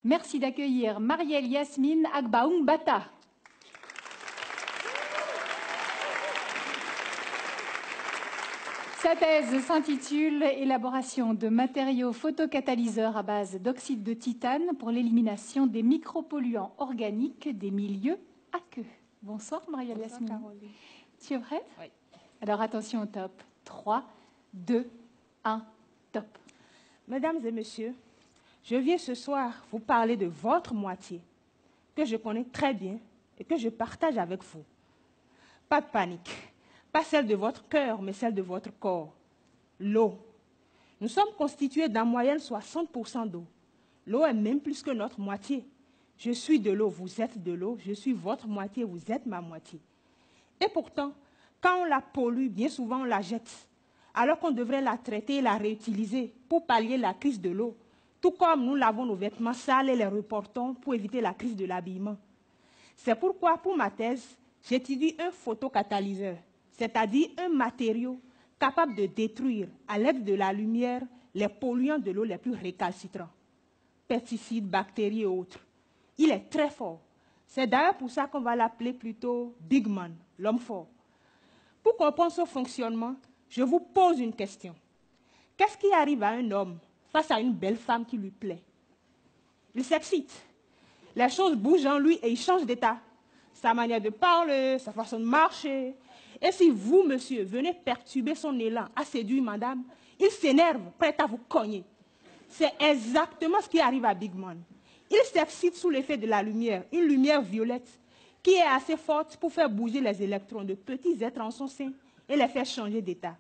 Merci d'accueillir Marielle Yasmine Agbaoung Bata. Sa thèse s'intitule « Élaboration de matériaux photocatalyseurs à base d'oxyde de titane pour l'élimination des micropolluants organiques des milieux aqueux ». Bonsoir Marielle Yasmine. Caroline. Tu es prête? Oui. Alors attention au top. 3, 2, 1, top. Mesdames et messieurs, je viens ce soir vous parler de votre moitié, que je connais très bien et que je partage avec vous. Pas de panique, pas celle de votre cœur, mais celle de votre corps. L'eau. Nous sommes constitués d'en moyenne 60% d'eau. L'eau est même plus que notre moitié. Je suis de l'eau, vous êtes de l'eau, je suis votre moitié, vous êtes ma moitié. Et pourtant, quand on la pollue, bien souvent on la jette, alors qu'on devrait la traiter et la réutiliser pour pallier la crise de l'eau, tout comme nous lavons nos vêtements sales et les reportons pour éviter la crise de l'habillement. C'est pourquoi, pour ma thèse, j'étudie un photocatalyseur, c'est-à-dire un matériau capable de détruire, à l'aide de la lumière, les polluants de l'eau les plus récalcitrants, pesticides, bactéries et autres. Il est très fort. C'est d'ailleurs pour ça qu'on va l'appeler plutôt Big Man, l'homme fort. Pour comprendre son fonctionnement, je vous pose une question. Qu'est-ce qui arrive à un homme face à une belle femme qui lui plaît? Il s'excite. Les choses bougent en lui et il change d'état. Sa manière de parler, sa façon de marcher. Et si vous, monsieur, venez perturber son élan à séduire madame, il s'énerve, prêt à vous cogner. C'est exactement ce qui arrive à Big Man. Il s'excite sous l'effet de la lumière, une lumière violette, qui est assez forte pour faire bouger les électrons de petits êtres en son sein et les faire changer d'état.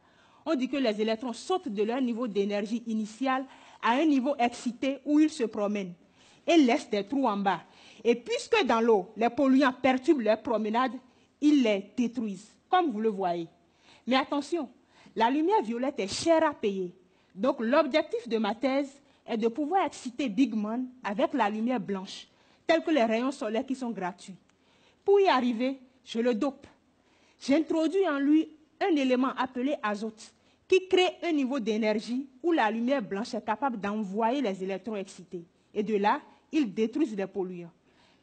On dit que les électrons sautent de leur niveau d'énergie initial à un niveau excité où ils se promènent et laissent des trous en bas. Et puisque dans l'eau, les polluants perturbent leur promenade, ils les détruisent, comme vous le voyez. Mais attention, la lumière violette est chère à payer. Donc l'objectif de ma thèse est de pouvoir exciter Big Man avec la lumière blanche, telle que les rayons solaires qui sont gratuits. Pour y arriver, je le dope. J'introduis en lui un élément appelé azote, qui crée un niveau d'énergie où la lumière blanche est capable d'envoyer les électrons excités. Et de là, ils détruisent les polluants.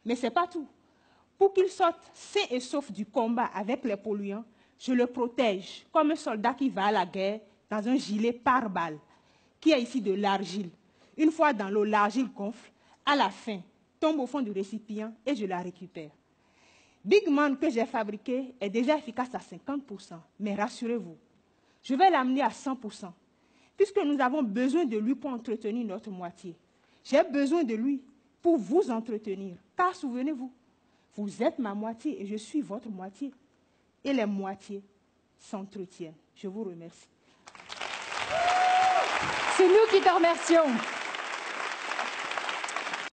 Mais ce n'est pas tout. Pour qu'il sorte sain et sauf du combat avec les polluants, je le protège comme un soldat qui va à la guerre dans un gilet pare-balles, qui est ici de l'argile. Une fois dans l'eau, l'argile gonfle, à la fin, tombe au fond du récipient et je la récupère. Big Man que j'ai fabriqué est déjà efficace à 50%, mais rassurez-vous, je vais l'amener à 100%, puisque nous avons besoin de lui pour entretenir notre moitié. J'ai besoin de lui pour vous entretenir, car souvenez-vous, vous êtes ma moitié et je suis votre moitié. Et les moitiés s'entretiennent. Je vous remercie. C'est nous qui te remercions.